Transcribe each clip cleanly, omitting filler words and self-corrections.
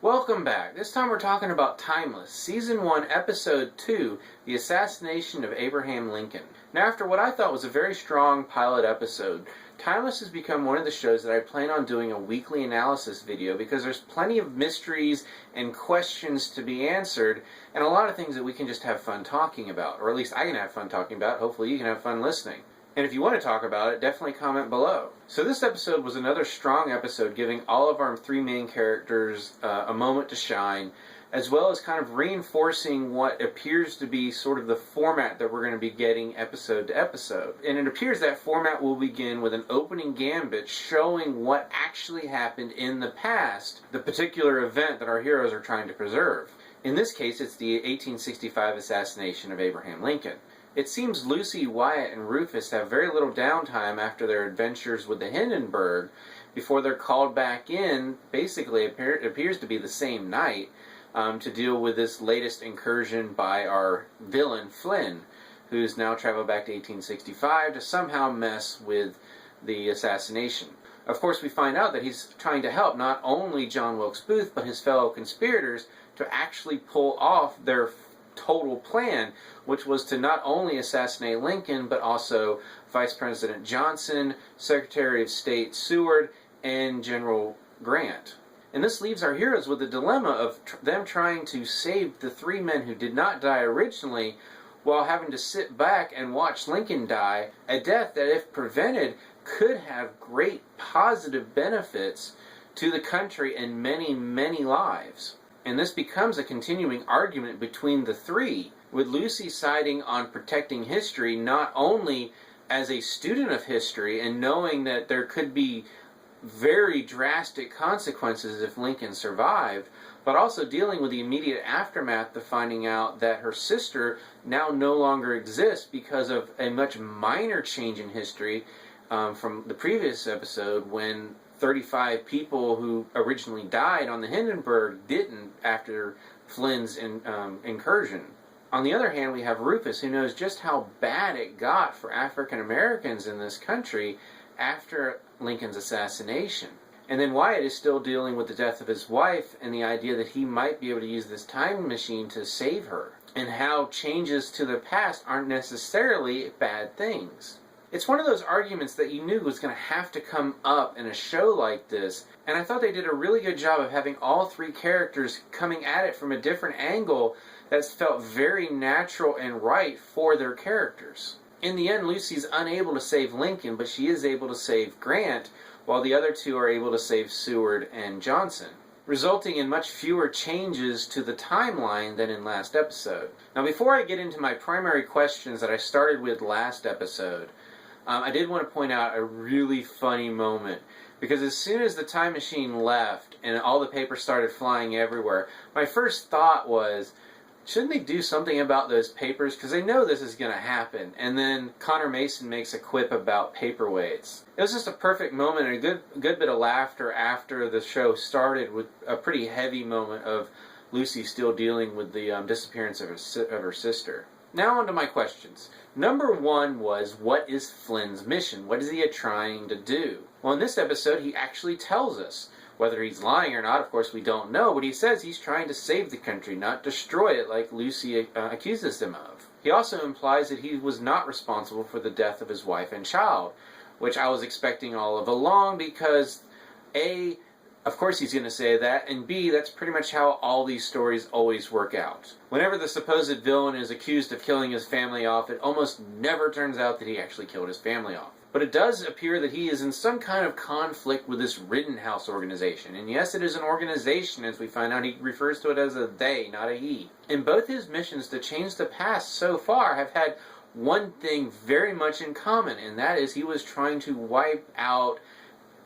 Welcome back. This time we're talking about Timeless, Season 1, Episode 2, The Assassination of Abraham Lincoln. Now, after what I thought was a very strong pilot episode, Timeless has become one of the shows that I plan on doing a weekly analysis video because there's plenty of mysteries and questions to be answered and a lot of things that we can just have fun talking about, or at least I can have fun talking about. Hopefully you can have fun listening. And if you want to talk about it, definitely comment below. So this episode was another strong episode, giving all of our three main characters a moment to shine, as well as kind of reinforcing what appears to be sort of the format that we're going to be getting episode to episode. And it appears that format will begin with an opening gambit showing what actually happened in the past, the particular event that our heroes are trying to preserve. In this case, it's the 1865 assassination of Abraham Lincoln. It seems Lucy, Wyatt, and Rufus have very little downtime after their adventures with the Hindenburg before they're called back in, basically it appears to be the same night, to deal with this latest incursion by our villain, Flynn, who's now traveled back to 1865 to somehow mess with the assassination. Of course, we find out that he's trying to help not only John Wilkes Booth, but his fellow conspirators to actually pull off their total plan, which was to not only assassinate Lincoln, but also Vice President Johnson, Secretary of State Seward, and General Grant. And this leaves our heroes with the dilemma of them trying to save the three men who did not die originally, while having to sit back and watch Lincoln die, a death that, if prevented, could have great positive benefits to the country and many, many lives. And this becomes a continuing argument between the three, with Lucy siding on protecting history not only as a student of history and knowing that there could be very drastic consequences if Lincoln survived, but also dealing with the immediate aftermath of finding out that her sister now no longer exists because of a much minor change in history from the previous episode when 35 people who originally died on the Hindenburg didn't after Flynn's incursion. On the other hand, we have Rufus, who knows just how bad it got for African Americans in this country after Lincoln's assassination. And then Wyatt is still dealing with the death of his wife and the idea that he might be able to use this time machine to save her, and how changes to the past aren't necessarily bad things. It's one of those arguments that you knew was going to have to come up in a show like this, and I thought they did a really good job of having all three characters coming at it from a different angle that's felt very natural and right for their characters. In the end, Lucy's unable to save Lincoln, but she is able to save Grant, while the other two are able to save Seward and Johnson, resulting in much fewer changes to the timeline than in last episode. Now, before I get into my primary questions that I started with last episode, I did want to point out a really funny moment, because as soon as the time machine left and all the papers started flying everywhere, my first thought was, shouldn't they do something about those papers? Because they know this is going to happen. And then Connor Mason makes a quip about paperweights. It was just a perfect moment and a good bit of laughter after the show started, with a pretty heavy moment of Lucy still dealing with the disappearance of her sister. Now on to my questions. Number one was, what is Flynn's mission? What is he trying to do? Well, in this episode, he actually tells us. Whether he's lying or not, of course, we don't know, but he says he's trying to save the country, not destroy it like Lucy accuses him of. He also implies that he was not responsible for the death of his wife and child, which I was expecting all of along because, A, of course he's going to say that, and B, that's pretty much how all these stories always work out. Whenever the supposed villain is accused of killing his family off, it almost never turns out that he actually killed his family off. But it does appear that he is in some kind of conflict with this Rittenhouse organization. And yes, it is an organization, as we find out. He refers to it as a they, not a he. And both his missions to change the past so far have had one thing very much in common, and that is he was trying to wipe out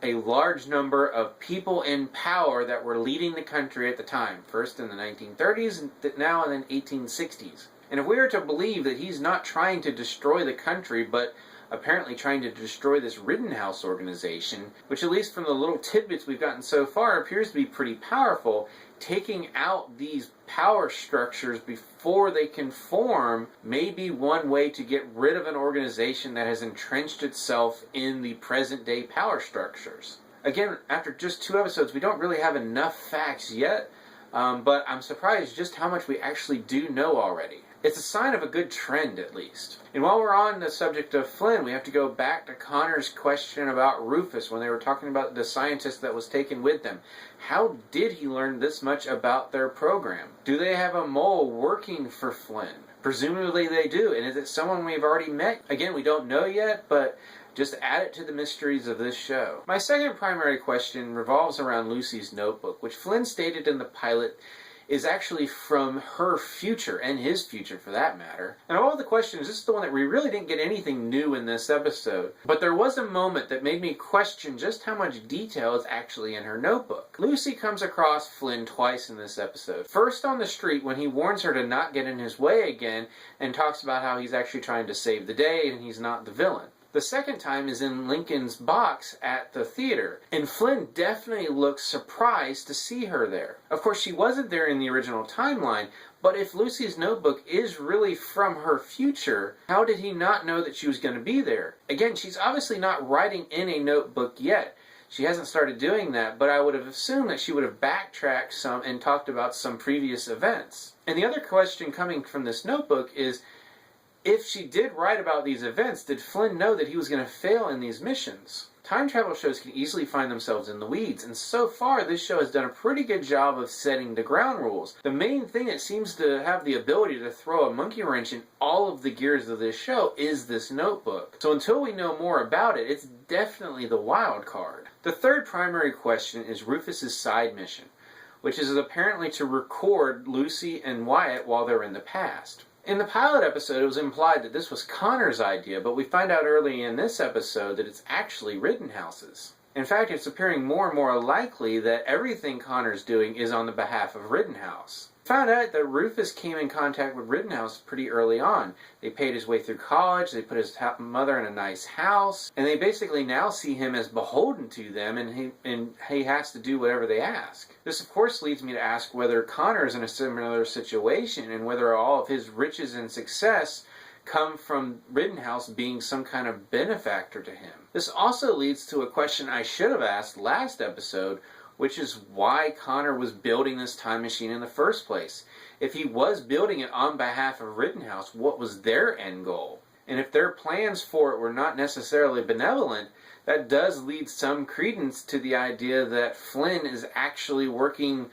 a large number of people in power that were leading the country at the time. First in the 1930s, and now in the 1860s. And if we are to believe that he's not trying to destroy the country, but apparently trying to destroy this Rittenhouse organization, which at least from the little tidbits we've gotten so far appears to be pretty powerful, taking out these power structures before they can form may be one way to get rid of an organization that has entrenched itself in the present-day power structures. Again, after just 2 episodes, we don't really have enough facts yet but I'm surprised just how much we actually do know already. It's a sign of a good trend, at least. And while we're on the subject of Flynn, we have to go back to Connor's question about Rufus when they were talking about the scientist that was taken with them. How did he learn this much about their program? Do they have a mole working for Flynn? Presumably they do. And is it someone we've already met? Again, we don't know yet, but just add it to the mysteries of this show. My second primary question revolves around Lucy's notebook, which Flynn stated in the pilot is actually from her future, and his future for that matter. And of all the questions, this is the one that we really didn't get anything new in this episode. But there was a moment that made me question just how much detail is actually in her notebook. Lucy comes across Flynn twice in this episode. First on the street when he warns her to not get in his way again and talks about how he's actually trying to save the day and he's not the villain. The second time is in Lincoln's box at the theater, and Flynn definitely looks surprised to see her there. Of course, she wasn't there in the original timeline, but if Lucy's notebook is really from her future, how did he not know that she was going to be there? Again, she's obviously not writing in a notebook yet. She hasn't started doing that, but I would have assumed that she would have backtracked some and talked about some previous events. And the other question coming from this notebook is, if she did write about these events, did Flynn know that he was going to fail in these missions? Time travel shows can easily find themselves in the weeds, and so far this show has done a pretty good job of setting the ground rules. The main thing that seems to have the ability to throw a monkey wrench in all of the gears of this show is this notebook. So until we know more about it, it's definitely the wild card. The third primary question is Rufus's side mission, which is apparently to record Lucy and Wyatt while they're in the past. In the pilot episode, it was implied that this was Connor's idea, but we find out early in this episode that it's actually Rittenhouse's. In fact, it's appearing more and more likely that everything Connor's doing is on the behalf of Rittenhouse. Found out that Rufus came in contact with Rittenhouse pretty early on. They paid his way through college, they put his mother in a nice house, and they basically now see him as beholden to them, and he has to do whatever they ask. This, of course, leads me to ask whether Connor is in a similar situation, and whether all of his riches and success come from Rittenhouse being some kind of benefactor to him. This also leads to a question I should have asked last episode, which is why Connor was building this time machine in the first place. If he was building it on behalf of Rittenhouse, what was their end goal? And if their plans for it were not necessarily benevolent, that does lead some credence to the idea that Flynn is actually working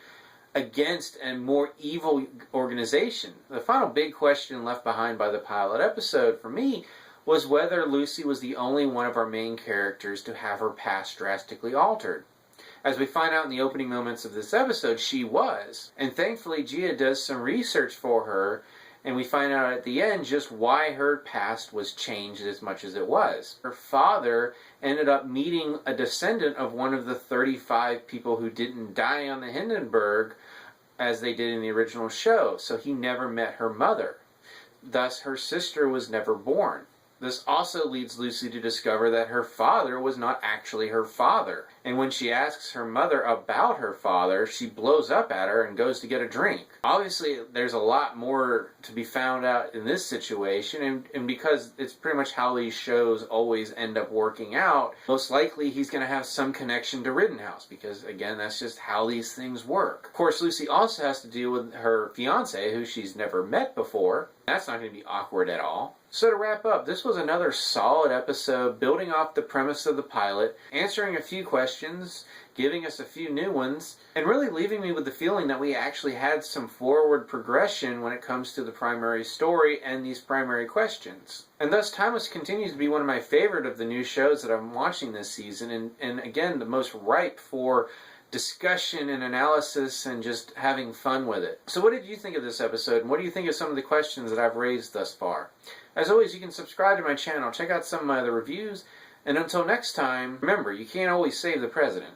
against a more evil organization. The final big question left behind by the pilot episode for me was whether Lucy was the only one of our main characters to have her past drastically altered. As we find out in the opening moments of this episode, she was. And thankfully, Gia does some research for her, and we find out at the end just why her past was changed as much as it was. Her father ended up meeting a descendant of one of the 35 people who didn't die on the Hindenburg as they did in the original show, so he never met her mother. Thus, her sister was never born. This also leads Lucy to discover that her father was not actually her father. And when she asks her mother about her father, she blows up at her and goes to get a drink. Obviously, there's a lot more to be found out in this situation, and because it's pretty much how these shows always end up working out, most likely he's going to have some connection to Rittenhouse, because, again, that's just how these things work. Of course, Lucy also has to deal with her fiancé, who she's never met before. That's not going to be awkward at all. So to wrap up, this was another solid episode, building off the premise of the pilot, answering a few questions, giving us a few new ones, and really leaving me with the feeling that we actually had some forward progression when it comes to the primary story and these primary questions. And thus, Timeless continues to be one of my favorite of the new shows that I'm watching this season, and again, the most ripe for discussion and analysis and just having fun with it. So what did you think of this episode, and what do you think of some of the questions that I've raised thus far? As always, you can subscribe to my channel, check out some of my other reviews, and until next time, remember, you can't always save the president.